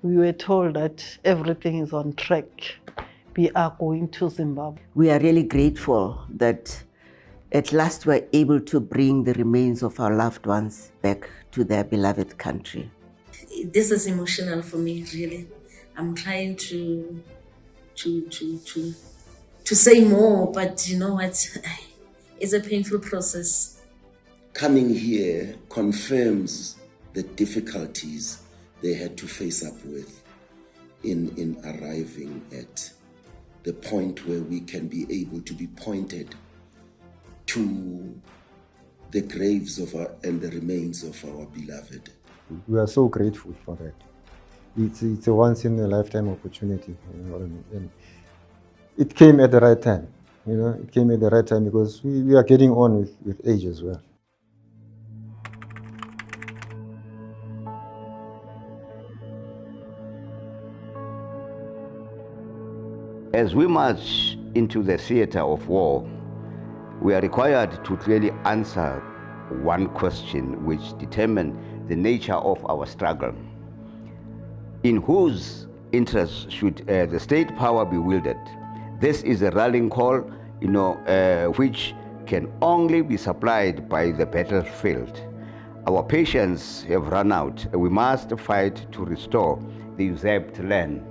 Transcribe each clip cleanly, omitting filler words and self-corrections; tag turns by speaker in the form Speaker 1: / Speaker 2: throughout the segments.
Speaker 1: we were told that everything is on track. We are going to Zimbabwe.
Speaker 2: We are really grateful that at last we're able to bring the remains of our loved ones back to their beloved country.
Speaker 3: This is emotional for me, really. I'm trying to say more, but you know what? It's a painful process.
Speaker 4: Coming here confirms the difficulties they had to face up with in arriving at the point where we can be able to be pointed to the graves of and the remains of our beloved.
Speaker 5: We are so grateful for that. It's a once in a lifetime opportunity, you know what I mean? And it came at the right time, you know, it came at the right time because we are getting on with age as well.
Speaker 6: As we march into the theater of war, we are required to clearly answer one question which determines the nature of our struggle. In whose interest should the state power be wielded? This is a rallying call, which can only be supplied by the battlefield. Our patience have run out. We must fight to restore the usurped land.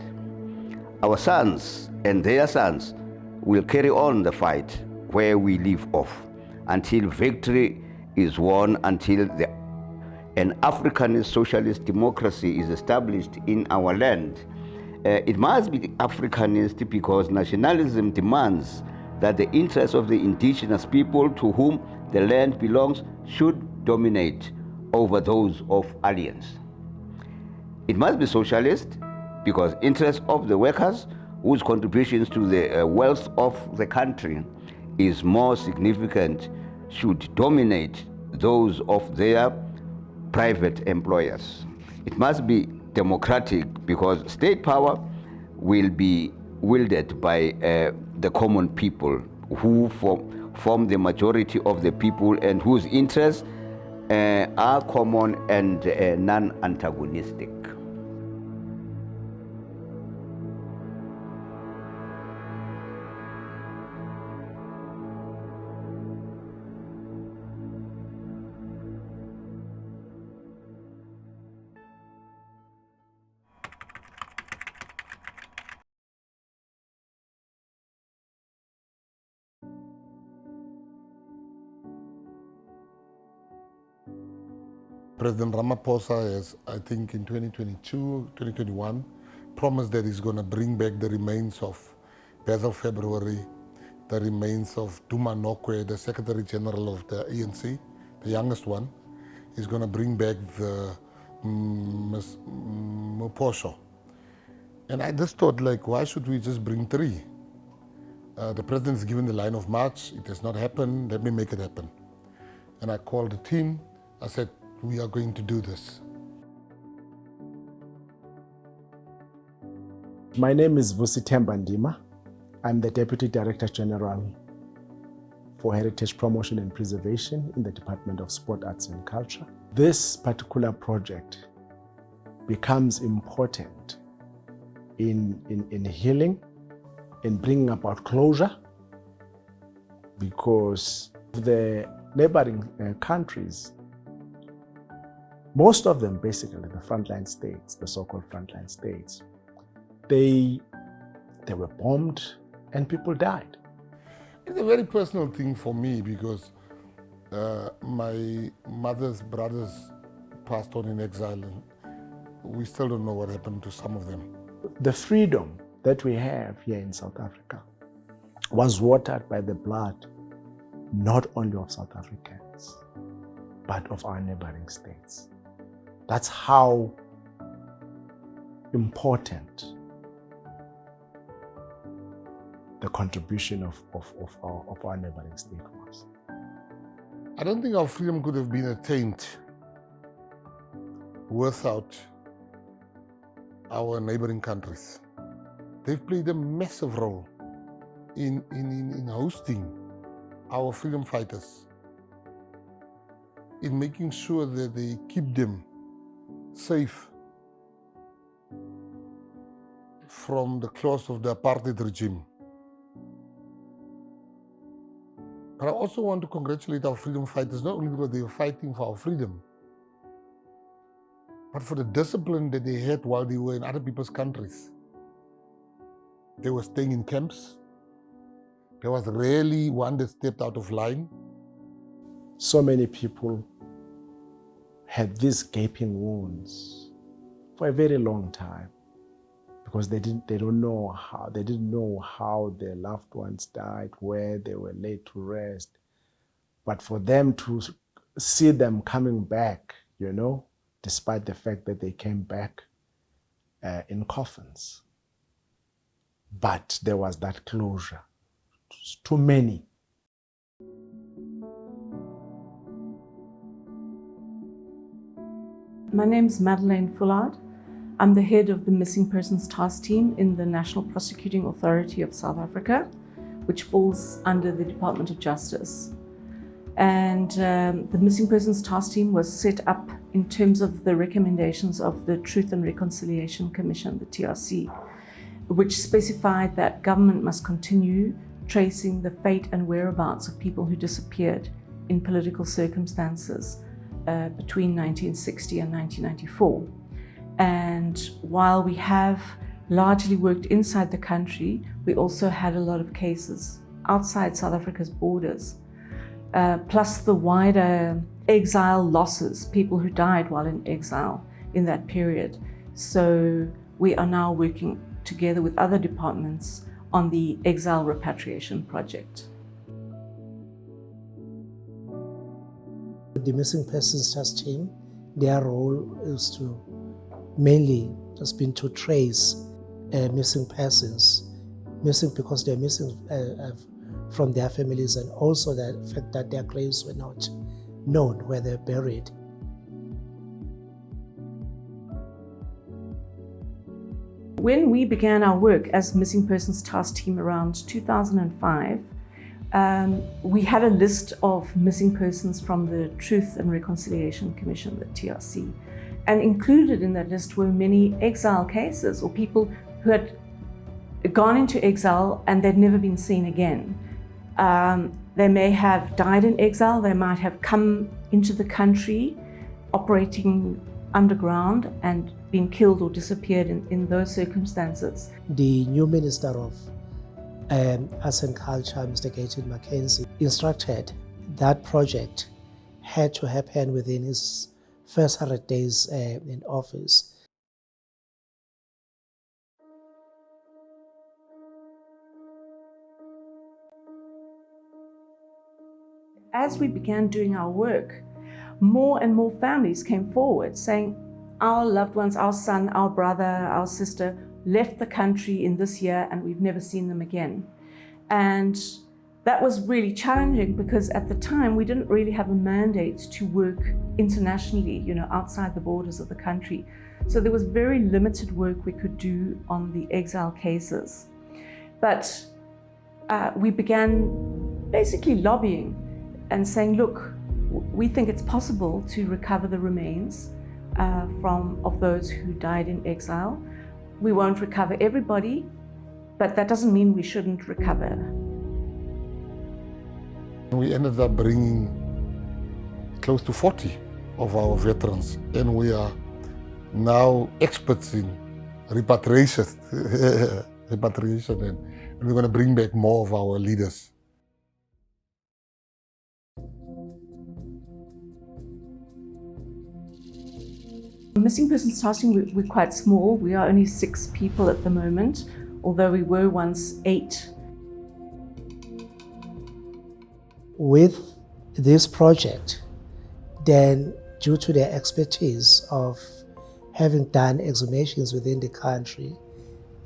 Speaker 6: Our sons and their sons will carry on the fight where we leave off until victory is won, until an Africanist socialist democracy is established in our land. It must be Africanist because nationalism demands that the interests of the indigenous people to whom the land belongs should dominate over those of aliens. It must be socialist because interests of the workers whose contributions to the wealth of the country is more significant should dominate those of their private employers. It must be democratic because state power will be wielded by the common people who form the majority of the people and whose interests are common and non-antagonistic.
Speaker 7: President Ramaphosa has, I think in 2022, 2021, promised that he's going to bring back the remains of Basil February, the remains of Duma Nokwe, the Secretary General of the ANC, the youngest one. He's going to bring back the Mophosho. And I just thought, like, why should we just bring three? The president has given the line of march. It has not happened. Let me make it happen. And I called the team. I said, we are going to do this.
Speaker 8: My name is Vusithemba Ndima. I'm the Deputy Director General for Heritage Promotion and Preservation in the Department of Sport, Arts and Culture. This particular project becomes important in healing, in bringing about closure, because the neighboring countries, most of them basically the frontline states, the so-called frontline states, they were bombed and people died.
Speaker 7: It's a very personal thing for me because my mother's brothers passed on in exile and we still don't know what happened to some of them.
Speaker 8: The freedom that we have here in South Africa was watered by the blood not only of South Africans, but of our neighboring states. That's how important the contribution of our neighboring state was.
Speaker 7: I don't think our freedom could have been attained without our neighboring countries. They've played a massive role in hosting our freedom fighters, in making sure that they keep them safe from the claws of the apartheid regime. But I also want to congratulate our freedom fighters, not only because they were fighting for our freedom, but for the discipline that they had while they were in other people's countries. They were staying in camps. There was rarely one that stepped out of line.
Speaker 8: So many people had these gaping wounds for a very long time because they didn't know how their loved ones died, where they were laid to rest. But for them to see them coming back, despite the fact that they came back in coffins. But there was that closure. Too many.
Speaker 9: My name is Madeleine Fullard. I'm the head of the Missing Persons Task Team in the National Prosecuting Authority of South Africa, which falls under the Department of Justice. And the Missing Persons Task Team was set up in terms of the recommendations of the Truth and Reconciliation Commission, the TRC, which specified that government must continue tracing the fate and whereabouts of people who disappeared in political circumstances between 1960 and 1994. And while we have largely worked inside the country, we also had a lot of cases outside South Africa's borders, plus the wider exile losses, people who died while in exile in that period. So we are now working together with other departments on the Exile Repatriation project.
Speaker 10: The Missing Persons Task Team, their role is to mainly has been to trace missing persons, missing because they're missing from their families, and also the fact that their graves were not known where they're buried.
Speaker 9: When we began our work as Missing Persons Task Team around 2005, we had a list of missing persons from the Truth and Reconciliation Commission, the TRC. And included in that list were many exile cases, or people who had gone into exile and they'd never been seen again. They may have died in exile, they might have come into the country operating underground and been killed or disappeared in those circumstances.
Speaker 10: The new Minister of Arts and Culture, Mr. Gaten Mackenzie, instructed that project had to happen within his first 100 days in office.
Speaker 9: As we began doing our work, more and more families came forward saying, our loved ones, our son, our brother, our sister left the country in this year and we've never seen them again. And that was really challenging because at the time we didn't really have a mandate to work internationally, outside the borders of the country. So there was very limited work we could do on the exile cases. But we began basically lobbying and saying, look, we think it's possible to recover the remains of those who died in exile. We won't recover everybody, but that doesn't mean we shouldn't recover.
Speaker 7: We ended up bringing close to 40 of our veterans, and we are now experts in repatriation, and we're going to bring back more of our leaders.
Speaker 9: Missing Persons Task Team, we're quite small. We are only 6 people at the moment, although we were once 8.
Speaker 10: With this project, then due to their expertise of having done exhumations within the country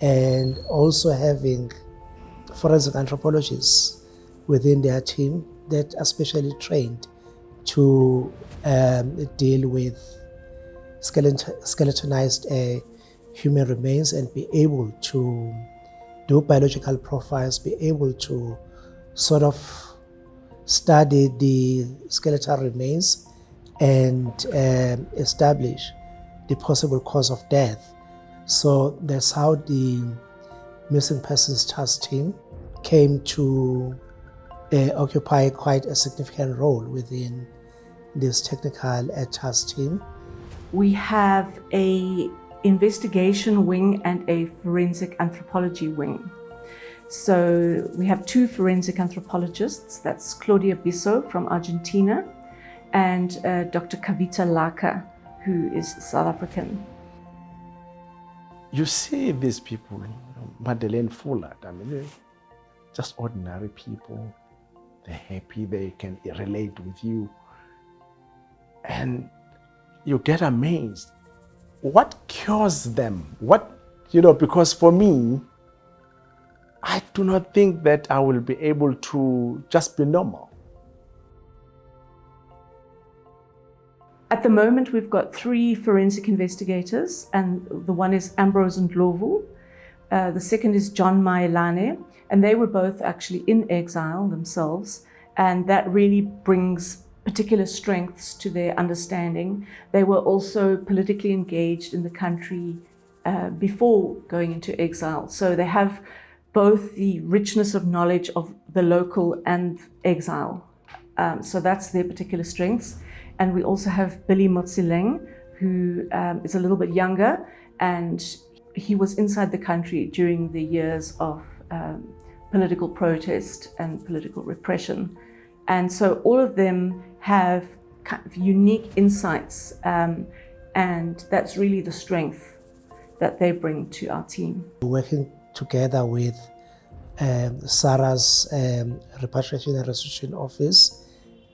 Speaker 10: and also having forensic anthropologists within their team that are specially trained to deal with skeletonized human remains and be able to do biological profiles, be able to sort of study the skeletal remains and establish the possible cause of death. So that's how the Missing Persons Task Team came to occupy quite a significant role within this technical task team.
Speaker 9: We have a investigation wing and a forensic anthropology wing. So we have two forensic anthropologists, that's Claudia Bisso from Argentina and Dr. Kavita Laka, who is South African.
Speaker 8: You see these people, Madeleine Fuller, I mean, they're just ordinary people. They're happy, they can relate with you. And you get amazed. What cures them? Because for me, I do not think that I will be able to just be normal.
Speaker 9: At the moment, we've got 3 forensic investigators, and the one is Ambrose Ndlovu. The second is John Maelane, and they were both actually in exile themselves, and that really brings particular strengths to their understanding. They were also politically engaged in the country before going into exile, so they have both the richness of knowledge of the local and exile. So that's their particular strengths. And we also have Billy Motsileng, who is a little bit younger, and he was inside the country during the years of political protest and political repression. And so all of them have kind of unique insights, and that's really the strength that they bring to our team.
Speaker 10: Working together with SAHRA's Repatriation and Restitution Office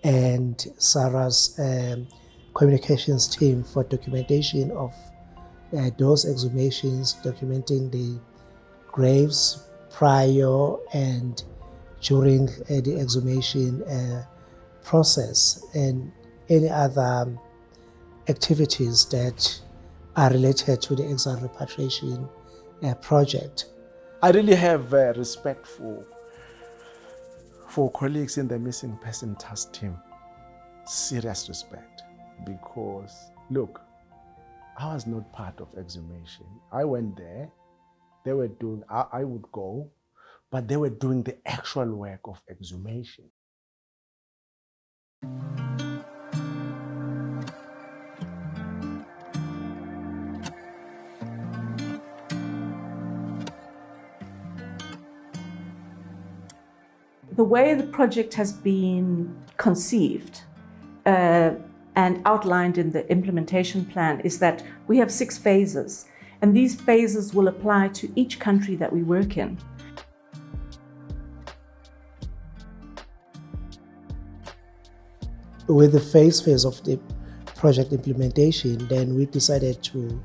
Speaker 10: and SAHRA's communications team for documentation of those exhumations, documenting the graves prior and during the exhumation process and any other activities that are related to the exile repatriation project.
Speaker 8: I really have respect for colleagues in the Missing Person Task Team. Serious respect, because look, I was not part of exhumation. I went there, they were doing, I would go, but they were doing the actual work of exhumation.
Speaker 9: The way the project has been conceived and outlined in the implementation plan is that we have 6 phases, and these phases will apply to each country that we work in.
Speaker 10: With the phase of the project implementation, then we decided to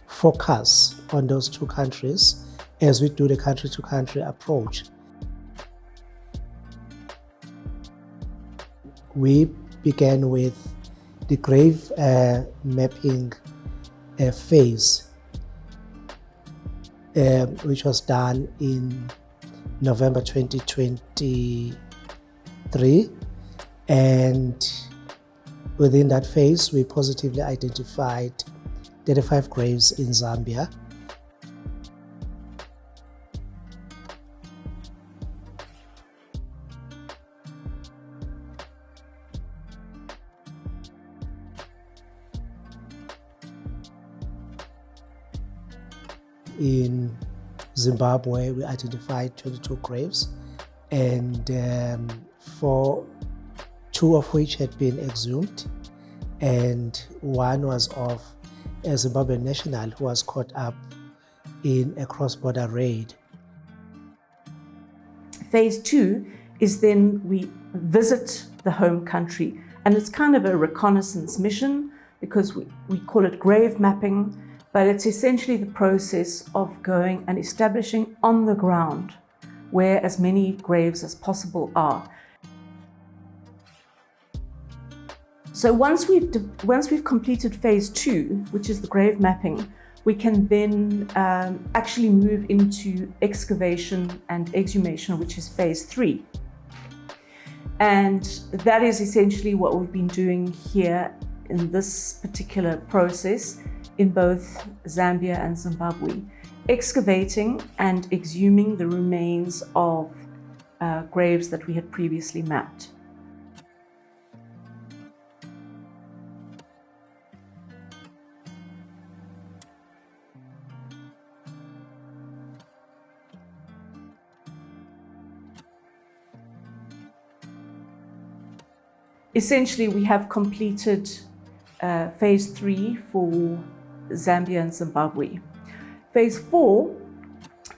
Speaker 10: focus on those 2 countries as we do the country-to-country approach. We began with the grave mapping phase, which was done in November 2023. And within that phase, we positively identified 35 graves in Zambia. In Zimbabwe, we identified 22 graves, and 2 of which had been exhumed, and 1 was of a Zimbabwean national who was caught up in a cross-border raid.
Speaker 9: Phase 2 is then we visit the home country, and it's kind of a reconnaissance mission because we call it grave mapping, but it's essentially the process of going and establishing on the ground where as many graves as possible are. So once we've completed phase 2, which is the grave mapping, we can then actually move into excavation and exhumation, which is phase 3. And that is essentially what we've been doing here in this particular process, in both Zambia and Zimbabwe, excavating and exhuming the remains of graves that we had previously mapped. Essentially, we have completed phase 3 for Zambia and Zimbabwe. Phase 4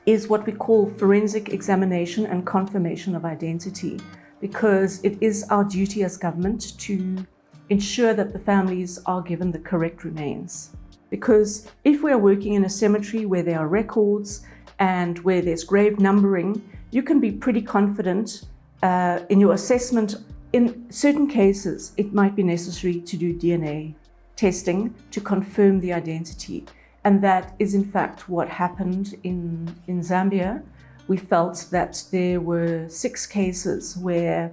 Speaker 9: is what we call forensic examination and confirmation of identity, because it is our duty as government to ensure that the families are given the correct remains. Because if we are working in a cemetery where there are records and where there's grave numbering, you can be pretty confident in your assessment. In certain cases, it might be necessary to do DNA testing to confirm the identity. And that is in fact what happened in Zambia. We felt that there were 6 cases where,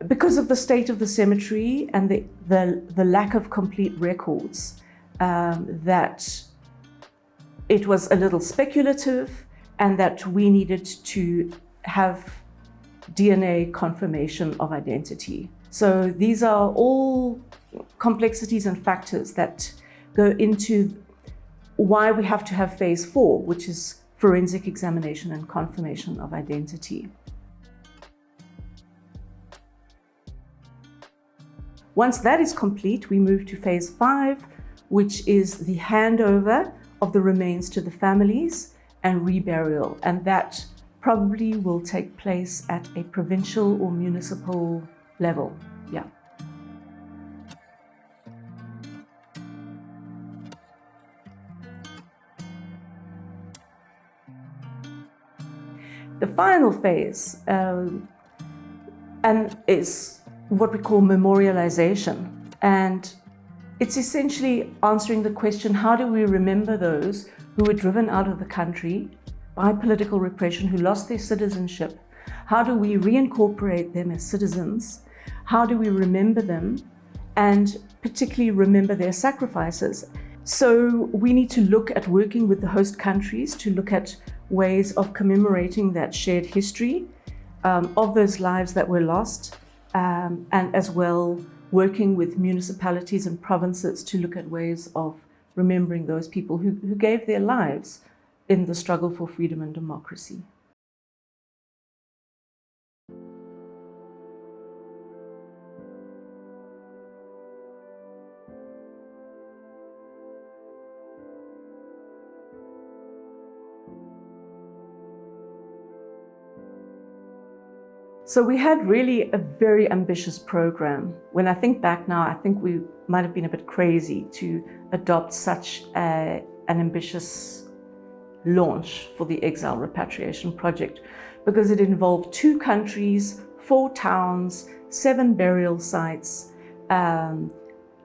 Speaker 9: because of the state of the cemetery and the lack of complete records, that it was a little speculative and that we needed to have DNA confirmation of identity. So these are all complexities and factors that go into why we have to have phase 4, which is forensic examination and confirmation of identity. Once that is complete, we move to phase 5, which is the handover of the remains to the families and reburial, and that probably will take place at a provincial or municipal level. Yeah. The final phase is what we call memorialisation, and it's essentially answering the question, how do we remember those who were driven out of the country by political repression, who lost their citizenship? How do we reincorporate them as citizens? How do we remember them, and particularly remember their sacrifices? So we need to look at working with the host countries to look at ways of commemorating that shared history of those lives that were lost, and as well working with municipalities and provinces to look at ways of remembering those people who gave their lives in the struggle for freedom and democracy. So we had really a very ambitious program. When I think back now, I think we might have been a bit crazy to adopt such an ambitious launch for the Exile Repatriation Project, because it involved 2 countries, 4 towns, 7 burial sites,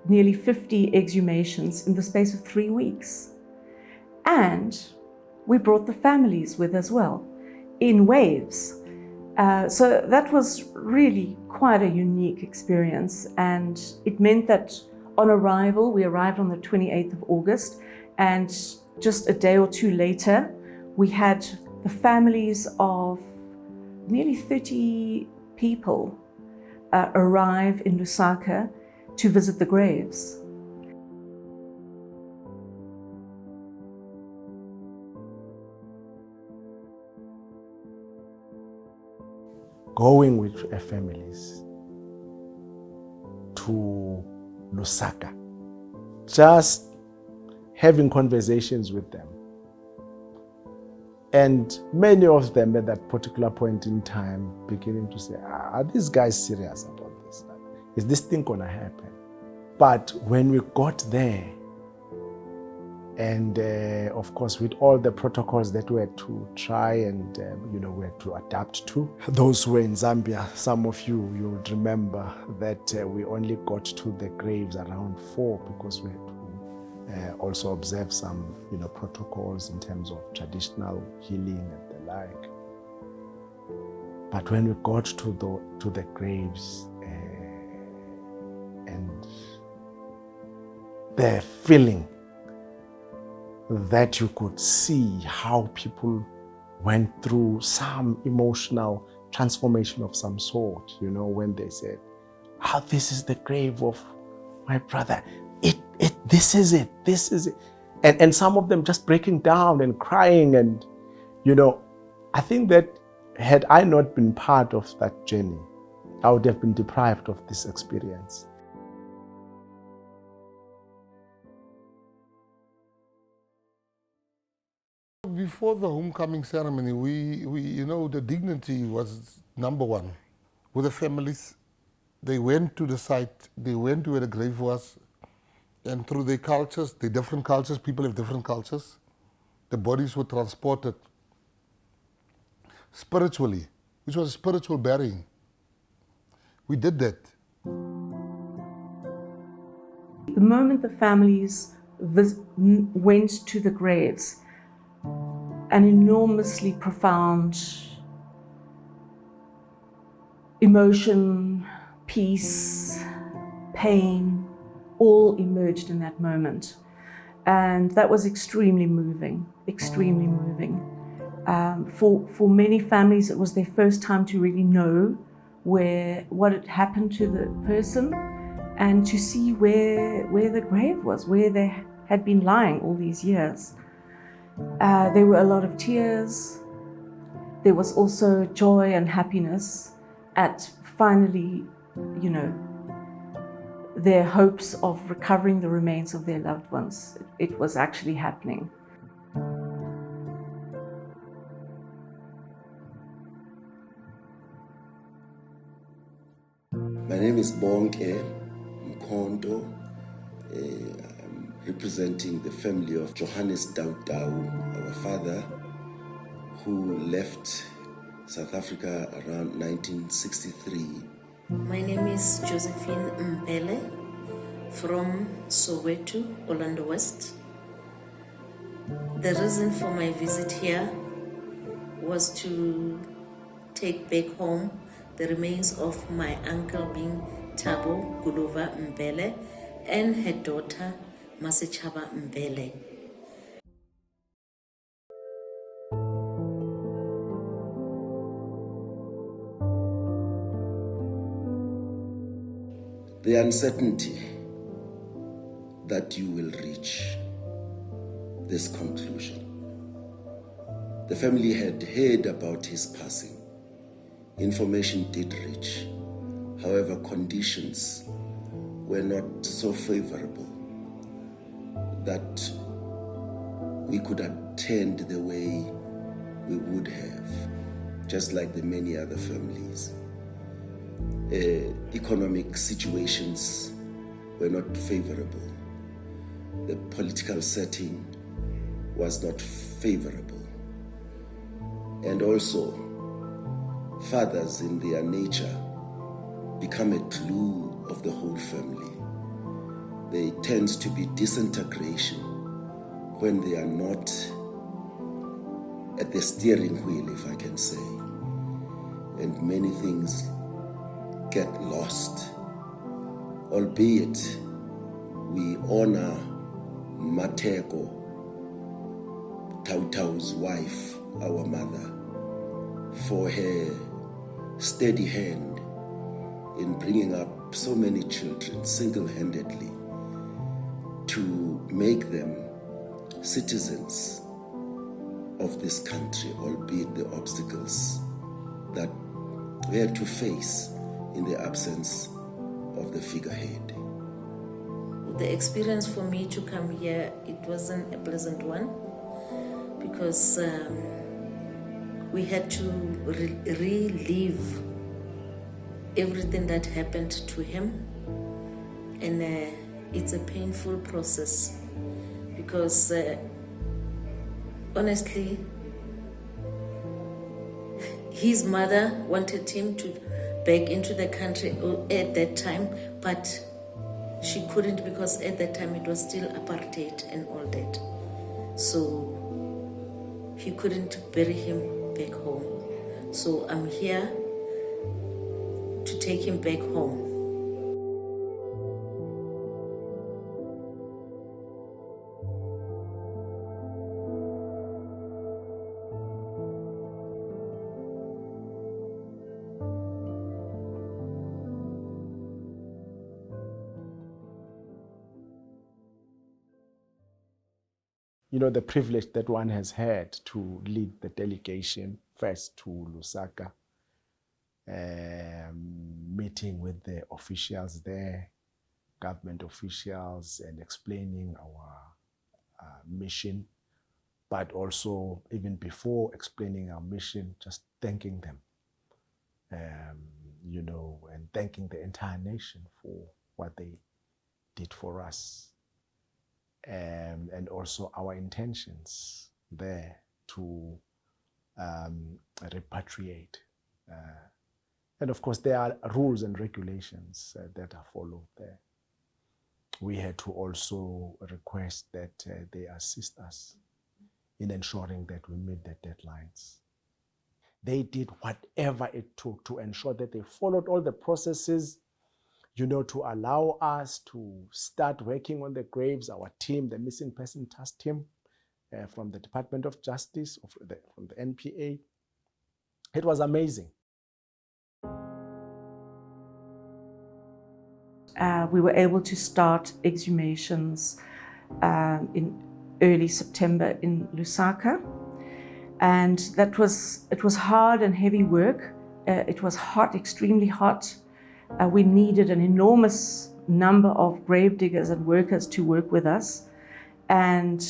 Speaker 9: nearly 50 exhumations in the space of 3 weeks. And we brought the families with as well, in waves. So that was really quite a unique experience, and it meant that on arrival, we arrived on the 28th of August, and just a day or 2 later, we had the families of nearly 30 people arrive in Lusaka to visit the graves.
Speaker 8: Going with families to Lusaka, just having conversations with them. And many of them at that particular point in time beginning to say, are these guys serious about this? Is this thing gonna happen? But when we got there, and of course, with all the protocols that we had to try and we had to adapt to. Those who were in Zambia, some of you would remember that we only got to the graves around 4 because we had to also observe some protocols in terms of traditional healing and the like. But when we got to the graves and the feeling that you could see how people went through some emotional transformation of some sort, when they said, this is the grave of my brother. This is it. And some of them just breaking down and crying. And, I think that had I not been part of that journey, I would have been deprived of this experience.
Speaker 7: Before the homecoming ceremony, we the dignity was number one. With the families, they went to the site, they went to where the grave was, and through their cultures, the different cultures, people have different cultures, the bodies were transported spiritually, which was a spiritual burying. We did that.
Speaker 9: The moment the families went to the graves, an enormously profound emotion, peace, pain, all emerged in that moment. And that was extremely moving, extremely moving. For many families, it was their first time to really know what had happened to the person and to see where the grave was, where they had been lying all these years. There were a lot of tears. There was also joy and happiness at finally, their hopes of recovering the remains of their loved ones. It was actually happening.
Speaker 4: My name is Bonke Mkondo. I'm representing the family of Johannes Daudau, our father, who left South Africa around 1963.
Speaker 3: My name is Josephine Mbele from Soweto, Orlando West. The reason for my visit here was to take back home the remains of my uncle being Thabo Guluva Mbele and her daughter Masechaba Mbele.
Speaker 4: The uncertainty that you will reach this conclusion. The family had heard about his passing. Information did reach. However, conditions were not so favorable that we could attend the way we would have, just like the many other families. Economic situations were not favorable. The political setting was not favorable. And also, fathers in their nature become a glue of the whole family. There tends to be disintegration when they are not at the steering wheel, if I can say. And many things get lost. Albeit we honor Mateko, Tautau's wife, our mother, for her steady hand in bringing up so many children single-handedly to make them citizens of this country, albeit the obstacles that we had to face in the absence of the figurehead.
Speaker 3: The experience for me to come here, it wasn't a pleasant one because we had to relive everything that happened to him, and it's a painful process because honestly his mother wanted him to back into the country at that time, but she couldn't because at that time it was still apartheid and all that, so he couldn't bury him back home. So I'm here to take him back home.
Speaker 8: you know, the privilege that one has had to lead the delegation first to Lusaka, meeting with the officials there, government officials, and explaining our mission, but also even before explaining our mission, just thanking them, you know, and thanking the entire nation for what they did for us. And also our intentions there to repatriate. And of course, there are rules and regulations that are followed there. We had to also request that they assist us in ensuring that we meet the deadlines. They did whatever it took to ensure that they followed all the processes, you know, to allow us to start working on the graves. Our team, the Missing Person Task Team from the Department of Justice, from the NPA. It was amazing.
Speaker 9: We were able to start exhumations in early September in Lusaka, and it was hard and heavy work. It was hot, extremely hot. We needed an enormous number of grave diggers and workers to work with us, and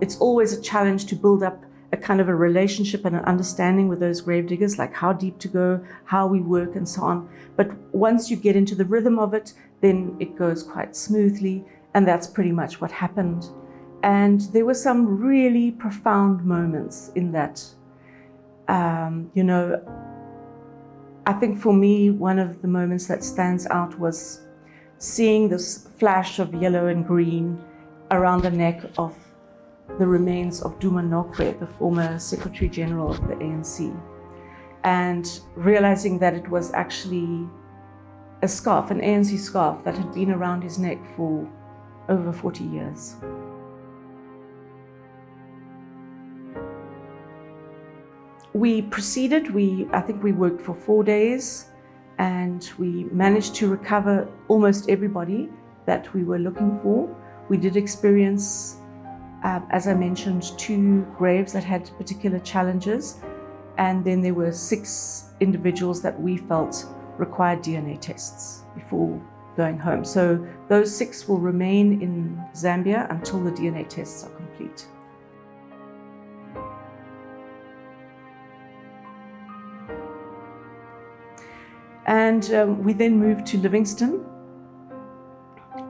Speaker 9: it's always a challenge to build up a kind of a relationship and an understanding with those grave diggers, like how deep to go, how we work, and so on. But once you get into the rhythm of it, then it goes quite smoothly, and that's pretty much what happened. And there were some really profound moments in that. You know, I think for me, one of the moments that stands out was seeing this flash of yellow and green around the neck of the remains of Duma Nokwe, the former Secretary General of the ANC, and realizing that it was actually a scarf, an ANC scarf that had been around his neck for over 40 years. We proceeded, I think we worked for 4 days, and we managed to recover almost everybody that we were looking for. We did experience, as I mentioned, 2 graves that had particular challenges, and then there were 6 individuals that we felt required DNA tests before going home. So those 6 will remain in Zambia until the DNA tests are complete. And we then moved to Livingstone,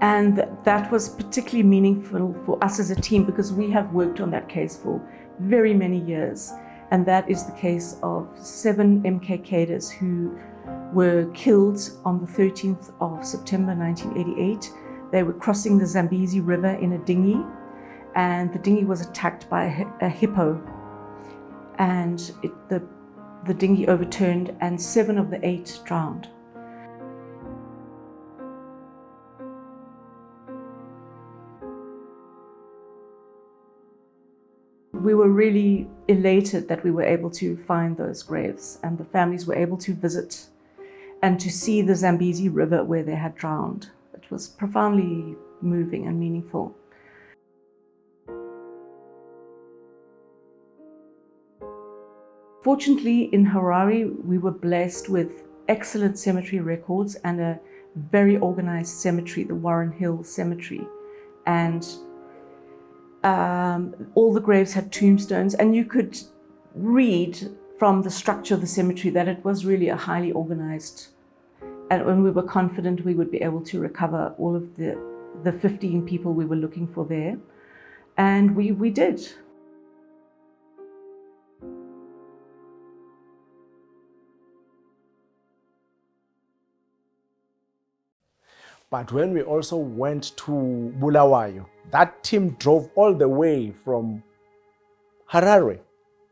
Speaker 9: and that was particularly meaningful for us as a team because we have worked on that case for very many years, and that is the case of 7 MK cadres who were killed on the 13th of September 1988. They were crossing the Zambezi River in a dinghy, and the dinghy was attacked by a hippo, and the dinghy overturned and 7 of the 8 drowned. We were really elated that we were able to find those graves, and the families were able to visit and to see the Zambezi River where they had drowned. It was profoundly moving and meaningful. Fortunately, in Harare, we were blessed with excellent cemetery records and a very organized cemetery, the Warren Hill Cemetery. And all the graves had tombstones, and you could read from the structure of the cemetery that it was really a highly organized. And when we were confident we would be able to recover all of the 15 people we were looking for there. And we did.
Speaker 8: But when we also went to Bulawayo, that team drove all the way from Harare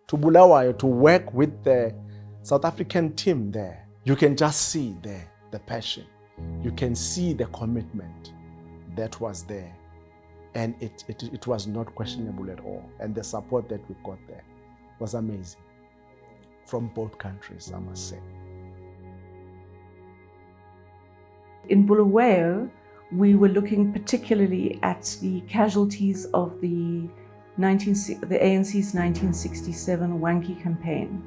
Speaker 8: to Bulawayo to work with the South African team there. You can just see there the passion. You can see the commitment that was there. And it was not questionable at all. And the support that we got there was amazing from both countries, I must say.
Speaker 9: In Bulawayo, we were looking particularly at the casualties of the the ANC's 1967 Wankie campaign.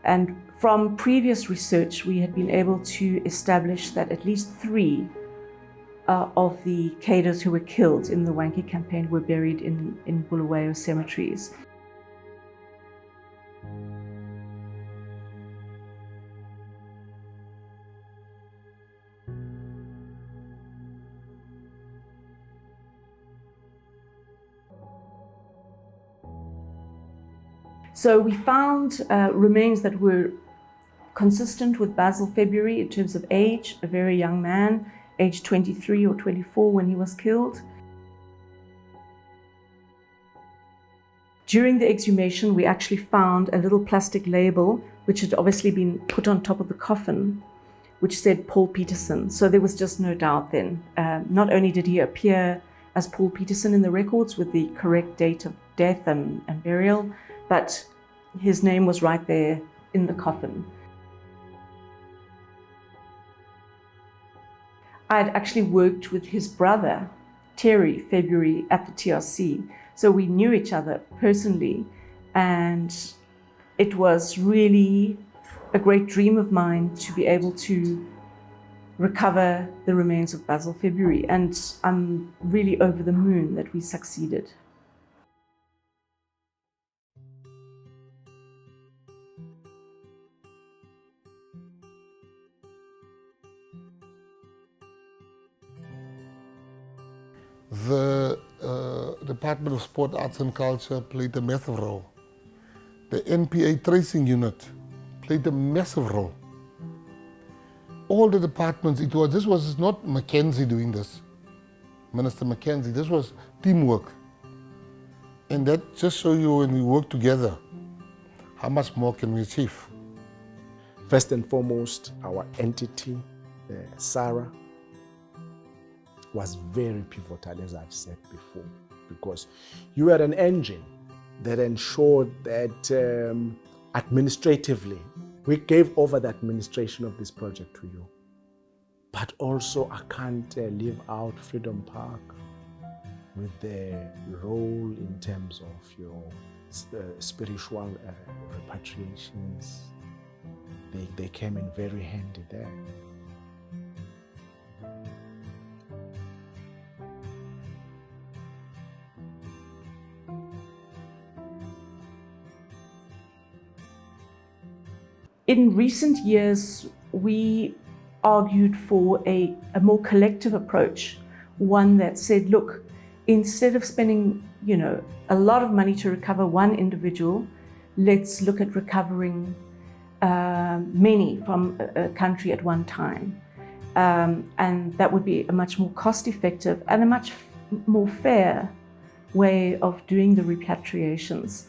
Speaker 9: And from previous research, we had been able to establish that at least 3 of the cadres who were killed in the Wankie campaign were buried in Bulawayo cemeteries. So we found remains that were consistent with Basil February in terms of age, a very young man, aged 23 or 24 when he was killed. During the exhumation, we actually found a little plastic label, which had obviously been put on top of the coffin, which said Paul Peterson. So there was just no doubt then. Not only did he appear as Paul Peterson in the records with the correct date of death and burial, but his name was right there in the coffin. I had actually worked with his brother, Terry February, at the TRC. So we knew each other personally, and it was really a great dream of mine to be able to recover the remains of Basil February, and I'm really over the moon that we succeeded.
Speaker 7: The Department of Sport, Arts and Culture played a massive role. The NPA tracing unit played a massive role. All the departments, this was not Mackenzie doing this, Minister Mackenzie, this was teamwork. And that just shows you when we work together, how much more can we achieve.
Speaker 8: First and foremost, our entity, SAHRA, was very pivotal, as I've said before, because you are an engine that ensured that administratively, we gave over the administration of this project to you. But also, I can't leave out Freedom Park with their role in terms of your spiritual repatriations. They came in very handy there.
Speaker 9: In recent years, we argued for a more collective approach, one that said, look, instead of spending, a lot of money to recover one individual, let's look at recovering many from a country at one time. And that would be a much more cost-effective and a much more fair way of doing the repatriations.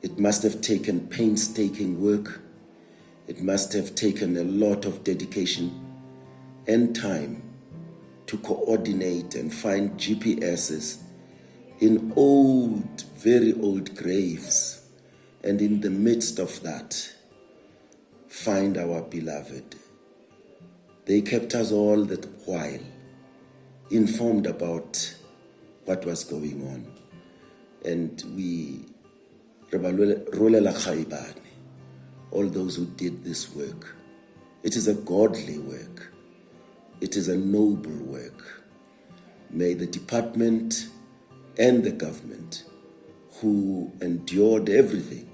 Speaker 4: It must have taken painstaking work. It must have taken a lot of dedication and time to coordinate and find GPSs in old, very old graves, and in the midst of that, find our beloved. They kept us all that while informed about what was going on, and we all those who did this work. It is a godly work. It is a noble work. May the department and the government, who endured everything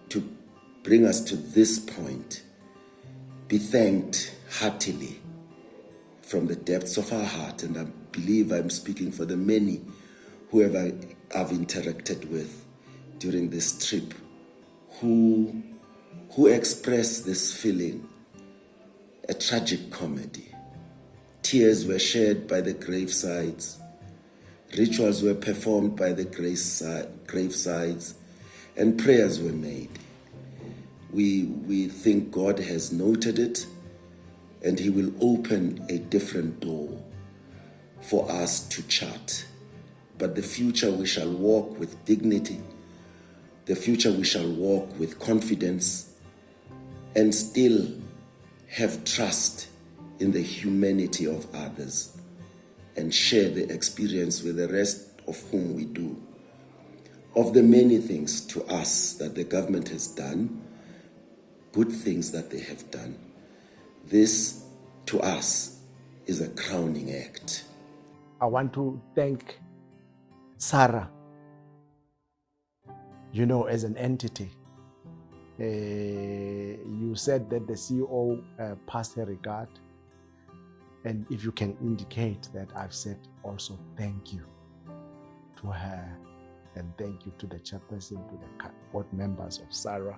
Speaker 4: to bring us to this point, be thanked heartily from the depths of our heart. And I believe I'm speaking for the many whoever I've interacted with during this trip, who expressed this feeling, a tragic comedy. Tears were shed by the gravesides, rituals were performed by the gravesides, and prayers were made. We think God has noted it, and He will open a different door for us to chart. But the future we shall walk with dignity, the future we shall walk with confidence and still have trust in the humanity of others and share the experience with the rest of whom we do. Of the many things to us that the government has done, good things that they have done, this to us is a crowning act.
Speaker 8: I want to thank SAHRA, as an entity. You said that the CEO passed her regard, and if you can indicate that, I've said also thank you to her, and thank you to the chairperson, to the board members of SAHRA.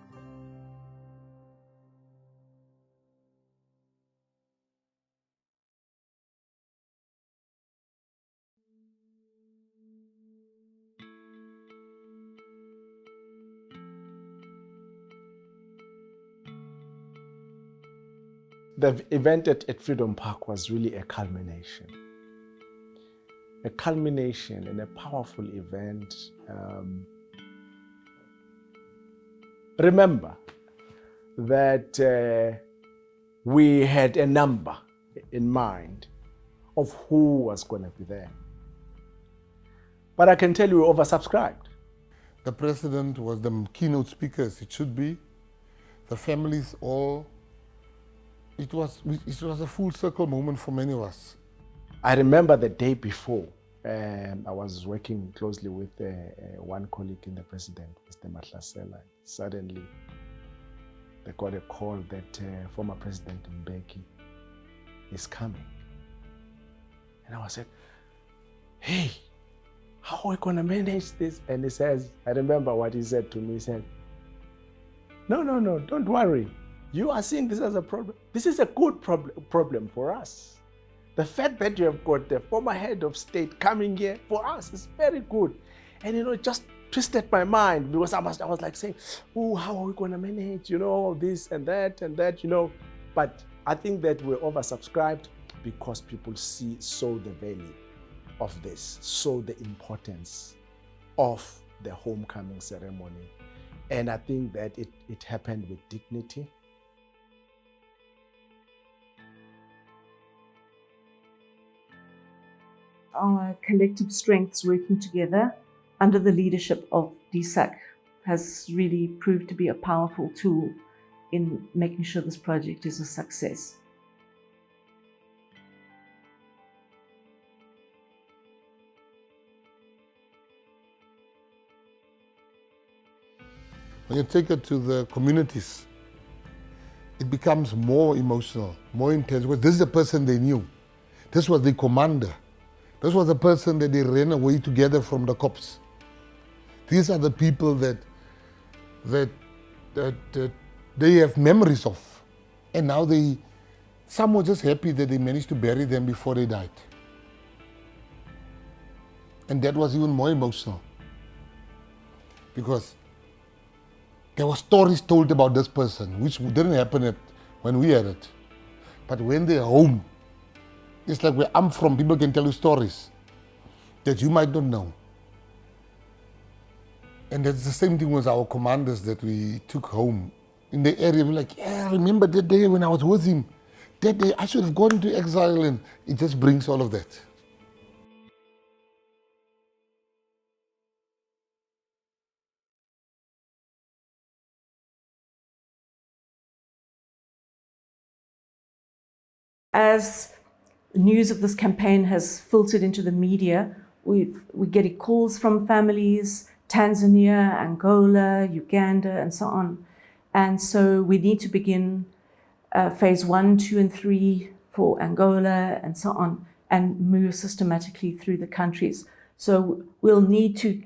Speaker 8: The event at Freedom Park was really a culmination and a powerful event. Remember that we had a number in mind of who was going to be there. But I can tell you, we oversubscribed.
Speaker 7: The president was the keynote speaker, as it should be. The families all. It was a full circle moment for many of us.
Speaker 8: I remember the day before, I was working closely with one colleague in the president, Mr. Mahlasela. Suddenly, they got a call that former President Mbeki is coming. And I was like, hey, how are we going to manage this? And he says, I remember what he said to me. He said, no, don't worry. You are seeing this as a problem. This is a good problem for us. The fact that you have got the former head of state coming here, for us, is very good. And it just twisted my mind, because I was like saying, oh, how are we going to manage, this and that, But I think that we're oversubscribed because people saw the value of this, saw the importance of the homecoming ceremony. And I think that it happened with dignity.
Speaker 9: Our collective strengths working together under the leadership of DSAC has really proved to be a powerful tool in making sure this project is a success.
Speaker 7: When you take it to the communities, it becomes more emotional, more intense, because this is the person they knew. This was the commander. This was the person that they ran away together from the cops. These are the people that they have memories of. And now some were just happy that they managed to bury them before they died. And that was even more emotional, because there were stories told about this person, which didn't happen when we had it. But when they're home, it's like where I'm from, people can tell you stories that you might not know. And that's the same thing with our commanders that we took home. In the area, we're like, yeah, I remember that day when I was with him. That day I should have gone to exile, and it just brings all of that.
Speaker 9: As news of this campaign has filtered into the media, we're getting calls from families, Tanzania, Angola, Uganda, and so on. And so we need to begin phase 1, 2, and 3 for Angola, and so on, and move systematically through the countries. So we'll need to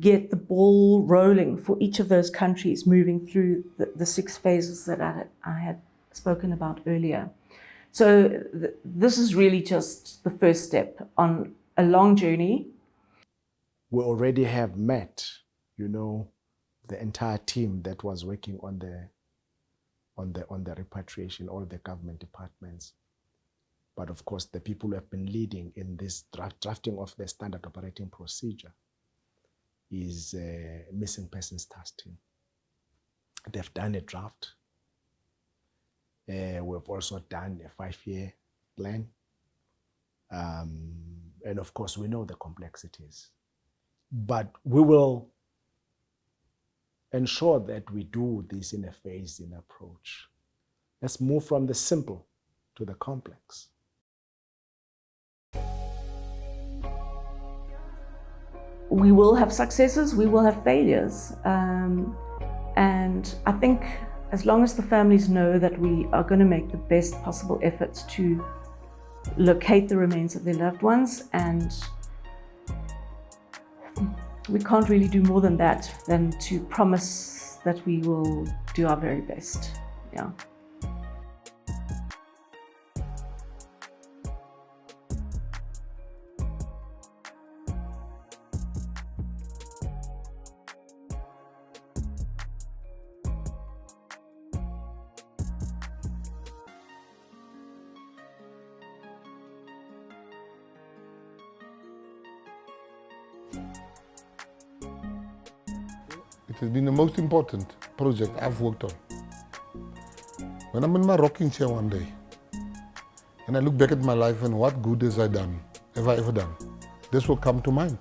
Speaker 9: get the ball rolling for each of those countries, moving through the 6 phases that I had spoken about earlier. So this is really just the first step on a long journey.
Speaker 8: We already have met, the entire team that was working on the repatriation, all the government departments. But of course, the people who have been leading in this drafting of the standard operating procedure is Missing Persons Task Team. They've done a draft. We've also done a 5-year plan. And of course, we know the complexities. But we will ensure that we do this in a phased-in approach. Let's move from the simple to the complex.
Speaker 9: We will have successes, we will have failures. And I think as long as the families know that we are going to make the best possible efforts to locate the remains of their loved ones, and we can't really do more than that, than to promise that we will do our very best. Yeah.
Speaker 7: It has been the most important project I've worked on. When I'm in my rocking chair one day, and I look back at my life and what good have I ever done, this will come to mind.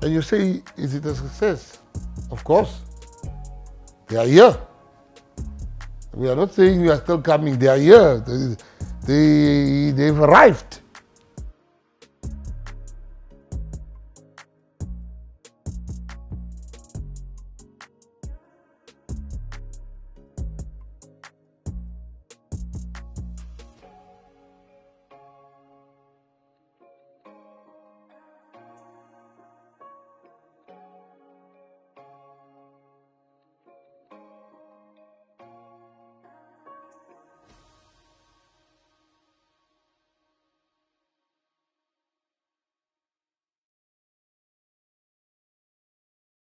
Speaker 7: And you say, is it a success? Of course. They are here. We are not saying we are still coming. They are here. They've arrived.